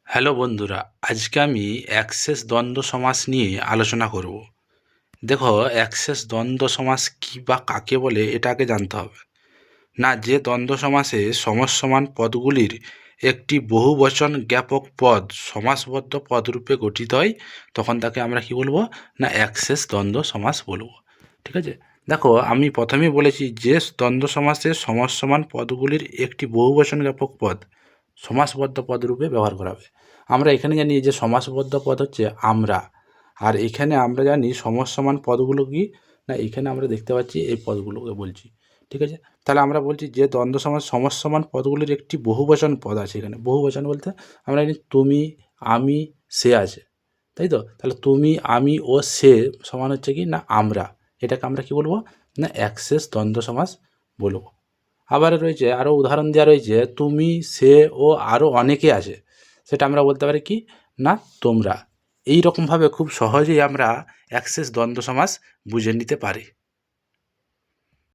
Hello বন্ধুরা, আজকে আমি অ্যাক্সেস দ্বন্দ্ব সমাস নিয়ে আলোচনা করব। দেখো, অ্যাক্সেস দ্বন্দ্ব সমাস কী বা কাকে বলে এটা আগে জানতে হবে। না, যে দ্বন্দ্ব সমাসে সমসমান পদগুলির একটি বহুবচন জ্ঞাপক পদ সমাসবদ্ধ পদরূপে গঠিত হয়, তখন তাকে আমরা কি বলবো? না, অ্যাক্সেস দ্বন্দ্ব সমাস বলবো। ঠিক আছে, দেখো আমি প্রথমেই বলেছি যে দ্বন্দ্ব সমাসে সমসমান পদগুলির একটি বহুবচন জ্ঞাপক পদ সমাসবদ্ধ পদরূপে ব্যবহার করা হবে। আমরা এখানে জানি যে সমাসবদ্ধ পদ হচ্ছে আমরা, আর এখানে আমরা জানি সমসমান পদগুলো কি না, এখানে আমরা দেখতে পাচ্ছি এই পদগুলোকে বলছি। ঠিক আছে, তাহলে আমরা বলছি যে দ্বন্দ্ব সমাস সমসমান পদগুলির একটি বহুবচন পদ আছে। এখানে বহুবচন বলতে আমরা জানি তুমি, আমি, সে আছে, তাই তো? তাহলে তুমি, আমি ও সে সমান হচ্ছে কি না আমরা। এটাকে আমরা কি বলবো? না, অ্যাক্সেস দ্বন্দ্ব সমাস বলবো। আবার রয়েছে আরও উদাহরণ দেওয়া রয়েছে তুমি, সে ও আরও অনেকে আছে, সেটা আমরা বলতে পারি কি না তোমরা। এই রকমভাবে খুব সহজেই আমরা অ্যাক্সেস দ্বন্দ্ব সমাস বুঝে নিতে পারি।